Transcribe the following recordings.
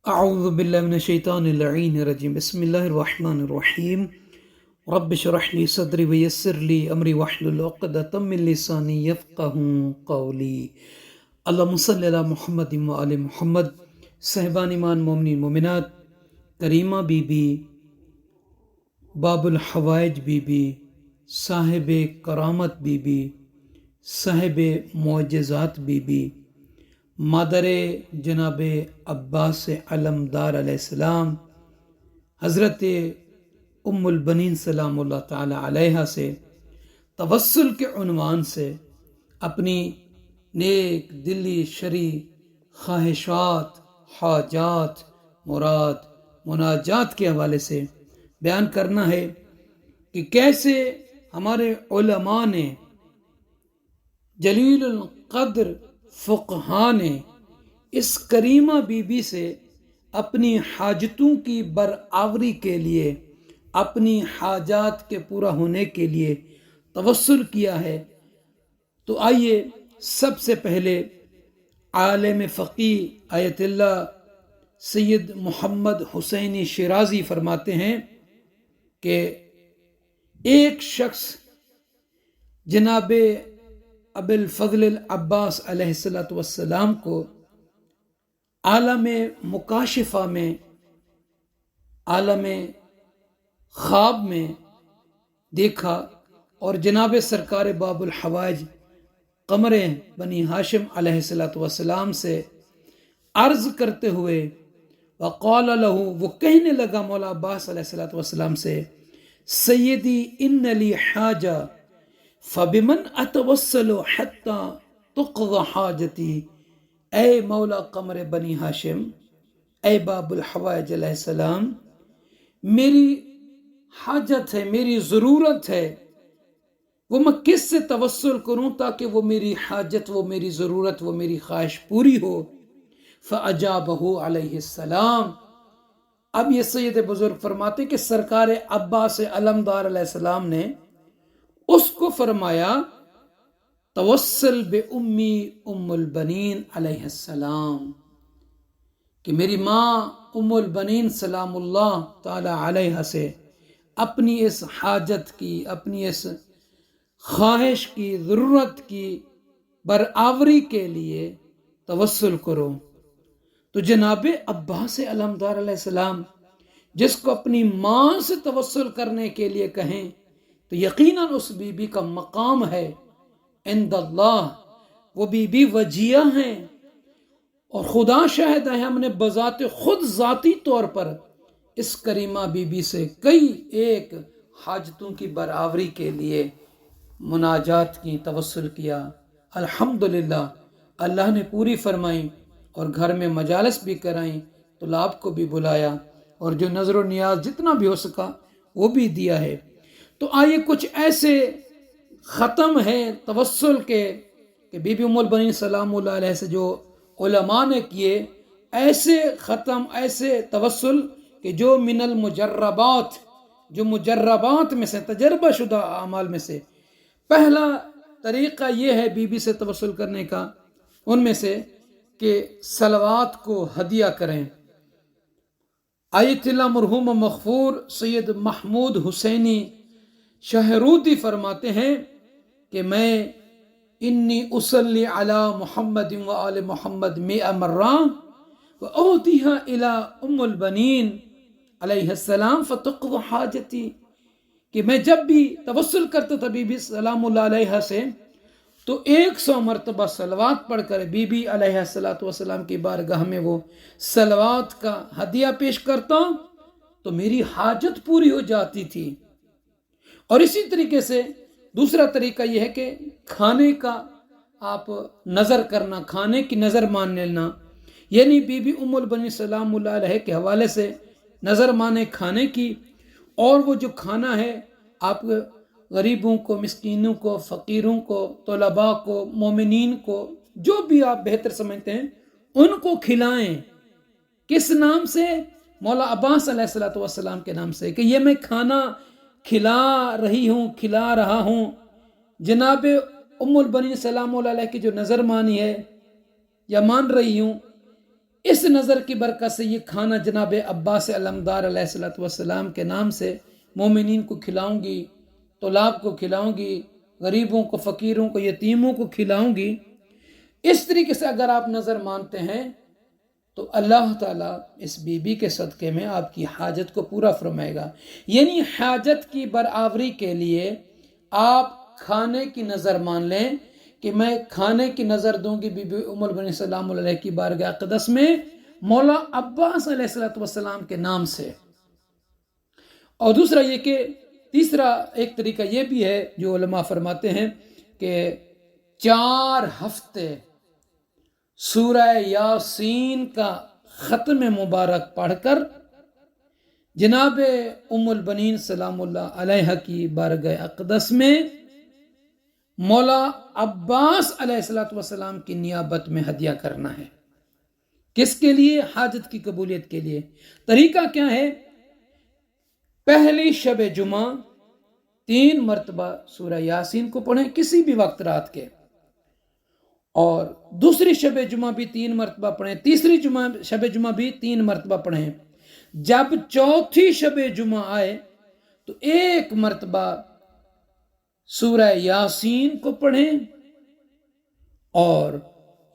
اعوذ باللہ من الشیطان اللعین الرجیم بسم اللہ الرحمن الرحیم رب اشرح لی صدری ویسر لی امری واحلل عقدۃ من لسانی یفقہوا قولی اللہم صلی علی محمد وآل محمد۔ صاحبان ایمان، مومنین مومنات، کریمہ بی بی، باب الحوائج بی بی، صاحب کرامت بی بی، صاحب معجزات بی بی، مادر جناب عباس علمدار علیہ السلام، حضرت ام البنین سلام اللہ تعالی علیہ سے توسل کے عنوان سے اپنی نیک دلی شرعی خواہشات، حاجات، مراد، مناجات کے حوالے سے بیان کرنا ہے کہ کیسے ہمارے علماء نے، جلیل القدر فقہاء نے اس کریمہ بی بی سے اپنی حاجتوں کی برآوری کے لیے، اپنی حاجات کے پورا ہونے کے لیے توسل کیا ہے۔ تو آئیے سب سے پہلے عالم فقیہ آیت اللہ سید محمد حسینی شیرازی فرماتے ہیں کہ ایک شخص جناب ابی الفضل العباس علیہ السلام کو عالم مکاشفہ میں، عالم خواب میں دیکھا، اور جناب سرکار باب الحوائج قمر بنی ہاشم علیہ السلام سے عرض کرتے ہوئے وقال له، وہ کہنے لگا مولا عباس علیہ السلام سے، سیدی ان لی حاجہ فبمن اتوسل حتی تقضى حاجتی، اے مولا قمر بنی ہاشم، اے باب الحوائج علیہ السلام، میری حاجت ہے، میری ضرورت ہے، وہ میں کس سے توسل کروں تاکہ وہ میری حاجت، وہ میری ضرورت، وہ میری خواہش پوری ہو؟ فاجابہ علیہ السلام۔ اب یہ سید بزرگ فرماتے کہ سرکار عباس علمدار علیہ السلام نے اس کو فرمایا توسل بے امی ام البنین علیہ السلام، کہ میری ماں ام البنین سلام اللہ تعالی علیہ سے اپنی اس حاجت کی، اپنی اس خواہش کی، ضرورت کی برآوری کے لیے توسل کرو۔ تو جناب عباس علمدار علیہ السلام جس کو اپنی ماں سے توسل کرنے کے لیے کہیں تو یقیناً اس بی بی کا مقام ہے عند اللہ، وہ بی بی وجیہ ہیں، اور خدا شاہد ہے ہم نے بذات خود ذاتی طور پر اس کریمہ بی بی سے کئی ایک حاجتوں کی برآوری کے لیے مناجات کی، توسل کیا۔ الحمدللہ اللہ نے پوری فرمائی، اور گھر میں مجالس بھی کرائیں، طلاب کو بھی بلایا، اور جو نظر و نیاز جتنا بھی ہو سکا وہ بھی دیا ہے۔ تو آئیے کچھ ایسے ختم ہیں توسل کے کہ بی بی ام البنین سلام اللہ علیہ سے جو علماء نے کیے، ایسے ختم، ایسے توسل کہ جو من المجربات، جو مجربات میں سے، تجربہ شدہ اعمال میں سے پہلا طریقہ یہ ہے بی بی سے توسل کرنے کا، ان میں سے کہ صلوات کو ہدیہ کریں۔ آیت اللہ مرحوم مغفور سید محمود حسینی شہرودی فرماتے ہیں کہ میں انی اصلی علی محمد و آل محمد 100 مرہ و اودیہا الی ام البنین علیہ السلام فتقضی حاجتی، کہ میں جب بھی توسل کرتا تھا بی بی سلام اللہ علیہ سے تو 100 مرتبہ صلوات پڑھ کر بی بی علیہ السلام کی بارگاہ میں وہ صلوات کا ہدیہ پیش کرتا تو میری حاجت پوری ہو جاتی تھی۔ اور اسی طریقے سے دوسرا طریقہ یہ ہے کہ کھانے کا آپ نظر کرنا، کھانے کی نظر مان لینا، یعنی بی بی ام البنین سلام اللہ علیہ کے حوالے سے نظر مانے کھانے کی، اور وہ جو کھانا ہے آپ غریبوں کو، مسکینوں کو، فقیروں کو، طلباء کو، مومنین کو، جو بھی آپ بہتر سمجھتے ہیں ان کو کھلائیں۔ کس نام سے؟ مولا عباس علیہ السلام کے نام سے، کہ یہ میں کھانا کھلا رہی ہوں، کھلا رہا ہوں۔ جناب ام البنین سلام اللہ علیہ کی جو نظر مانی ہے یا مان رہی ہوں، اس نظر کی برکت سے یہ کھانا جناب عباس علمدار علیہ الصلوۃ والسلام کے نام سے مومنین کو کھلاؤں گی، طلاب کو کھلاؤں گی، غریبوں کو، فقیروں کو، یتیموں کو کھلاؤں گی۔ اس طریقے سے اگر آپ نظر مانتے ہیں تو اللہ تعالیٰ اس بی بی کے صدقے میں آپ کی حاجت کو پورا فرمائے گا۔ یعنی حاجت کی برآوری کے لیے آپ کھانے کی نظر مان لیں کہ میں کھانے کی نظر دوں گی بی بی ام البنین سلام اللہ علیہ کی بارگاہ اقدس میں مولا عباس علیہ السلام کے نام سے۔ اور دوسرا یہ کہ تیسرا ایک طریقہ یہ بھی ہے جو علماء فرماتے ہیں کہ 4 ہفتے سورہ یاسین کا ختم مبارک پڑھ کر جناب ام البنین سلام اللہ علیہ کی بارگاہ اقدس میں مولا عباس علیہ السلام کی نیابت میں ہدیہ کرنا ہے۔ کس کے لیے؟ حاجت کی قبولیت کے لیے۔ طریقہ کیا ہے؟ پہلی شب جمعہ 3 مرتبہ سورہ یاسین کو پڑھیں کسی بھی وقت رات کے، اور دوسری شب جمعہ بھی 3 مرتبہ پڑھیں، تیسری شب جمعہ بھی 3 مرتبہ پڑھیں۔ جب چوتھی شب جمعہ آئے تو 1 مرتبہ سورہ یاسین کو پڑھیں، اور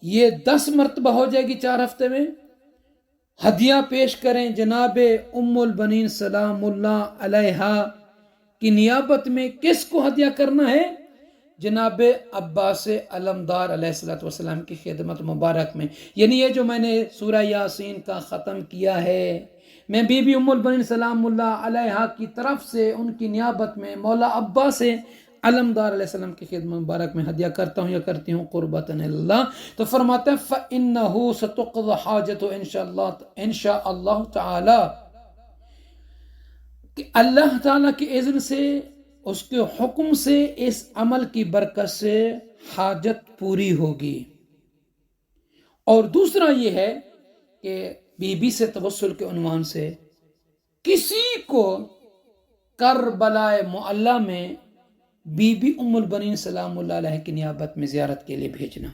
یہ 10 مرتبہ ہو جائے گی 4 ہفتے میں۔ ہدیہ پیش کریں جناب ام البنین سلام اللہ علیہ کی نیابت میں۔ کس کو ہدیہ کرنا ہے؟ جناب عباس علمدار علیہ السلام کی خدمت مبارک میں۔ یعنی یہ جو میں نے سورہ یاسین کا ختم کیا ہے، میں بی بی ام البنین سلام اللہ علیہ کی طرف سے ان کی نیابت میں مولا عباس علمدار علیہ السلام کی خدمت مبارک میں ہدیہ کرتا ہوں یا کرتی ہوں قربتاً اللہ۔ تو فرماتے ہیں فَإِنَّهُ سَتُقْضَى حَاجَتُ إِنْ شَاءَ اللہ تعالی، کہ اللہ تعالیٰ کے اذن سے، اس کے حکم سے، اس عمل کی برکت سے حاجت پوری ہوگی۔ اور دوسرا یہ ہے کہ بی بی سے توسل کے عنوان سے کسی کو کربلا معلی میں بی بی ام البنین سلام اللہ علیہ کی نیابت میں زیارت کے لیے بھیجنا۔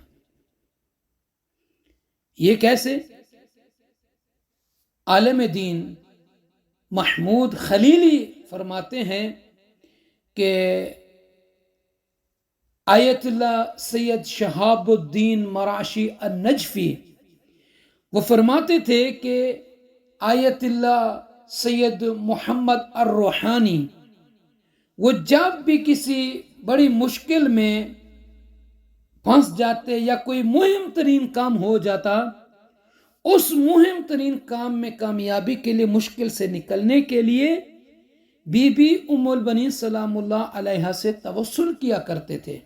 یہ کیسے؟ عالم دین محمود خلیلی فرماتے ہیں کہ آیت اللہ سید شہاب الدین مراشی النجفی وہ فرماتے تھے کہ آیت اللہ سید محمد الروحانی وہ جب بھی کسی بڑی مشکل میں پھنس جاتے یا کوئی مہم ترین کام ہو جاتا، اس مہم ترین کام میں کامیابی کے لیے، مشکل سے نکلنے کے لیے بی بی ام البنین سلام اللہ علیہ سے توسل کیا کرتے تھے۔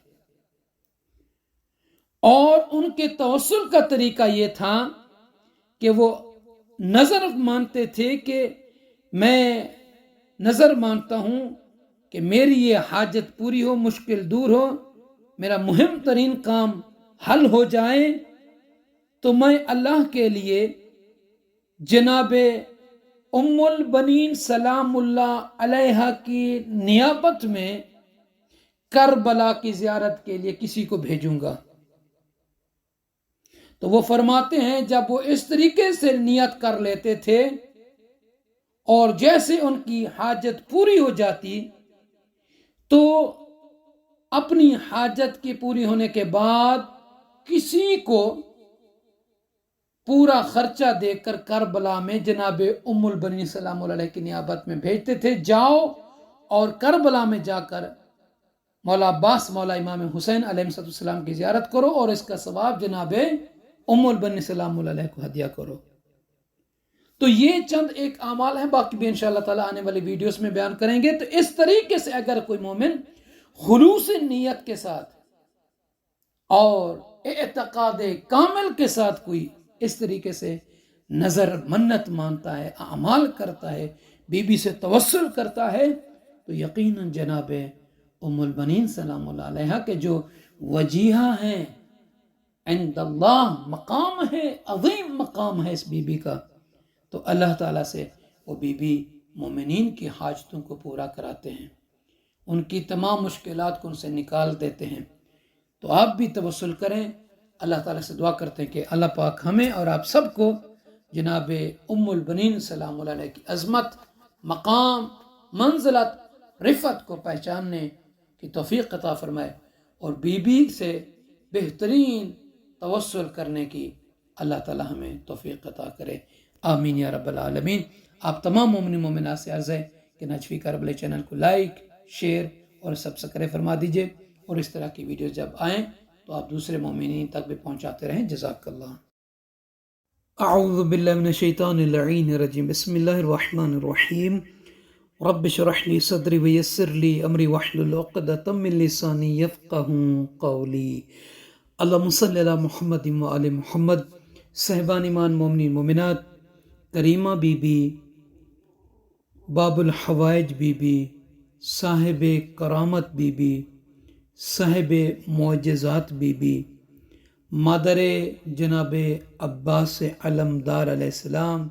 اور ان کے توسل کا طریقہ یہ تھا کہ وہ نظر مانتے تھے کہ میں نظر مانتا ہوں کہ میری یہ حاجت پوری ہو، مشکل دور ہو، میرا مہم ترین کام حل ہو جائے، تو میں اللہ کے لیے جناب ام البنین سلام اللہ علیہ کی نیابت میں کربلا کی زیارت کے لیے کسی کو بھیجوں گا۔ تو وہ فرماتے ہیں جب وہ اس طریقے سے نیت کر لیتے تھے اور جیسے ان کی حاجت پوری ہو جاتی تو اپنی حاجت کی پوری ہونے کے بعد کسی کو پورا خرچہ دے کر کربلا میں جناب ام البنین سلام اللہ علیہ کی نیابت میں بھیجتے تھے، جاؤ اور کربلا میں جا کر مولا عباس، مولا امام حسین علیہ السلام کی زیارت کرو اور اس کا ثواب جناب ام البنین سلام اللہ علیہ کو ہدیہ کرو۔ تو یہ چند ایک اعمال ہیں، باقی بھی انشاءاللہ تعالیٰ آنے والی ویڈیوز میں بیان کریں گے۔ تو اس طریقے سے اگر کوئی مومن خلوص نیت کے ساتھ اور اعتقاد کامل کے ساتھ کوئی اس طریقے سے نظر منت مانتا ہے، اعمال کرتا ہے، بی بی سے توسل کرتا ہے، تو یقیناً جناب ام البنین سلام اللہ علیہ کے جو وجیہہ ہیں عند اللہ، مقام ہے، عظیم مقام ہے اس بی بی کا، تو اللہ تعالیٰ سے وہ بی بی مومنین کی حاجتوں کو پورا کراتے ہیں، ان کی تمام مشکلات کو ان سے نکال دیتے ہیں۔ تو آپ بھی توسل کریں، اللہ تعالیٰ سے دعا کرتے ہیں کہ اللہ پاک ہمیں اور آپ سب کو جناب ام البنین سلام اللہ علیہ کی عظمت، مقام، منزلت، رفعت کو پہچاننے کی توفیق عطا فرمائے، اور بی بی سے بہترین توسل کرنے کی اللہ تعالی ہمیں توفیق عطا کرے، آمین یا رب العالمین۔ آپ تمام مومن مومنات سے عرض ہے کہ نجفی کربلا چینل کو لائک، شیئر اور سبسکرائب فرما دیجئے، اور اس طرح کی ویڈیوز جب آئیں تو آپ دوسرے مومنین تک بھی پہنچاتے رہیں۔ جزاک اللہ۔ اعوذ باللہ من الشیطان اللعین الرجیم، بسم اللہ الرحمن الرحیم، رب اشرح لی صدری ویسر لی امری واحلل عقدۃ من لسانی یفقہوا قولی۔ اللہم صلی علی محمد وآل محمد۔ صاحبان ایمان، مومنین مومنات، کریمہ بی بی، باب الحوائج بی بی، صاحب کرامت بی بی، صاحب معجزات بی بی، مادر جناب عباس علمدار علیہ السلام،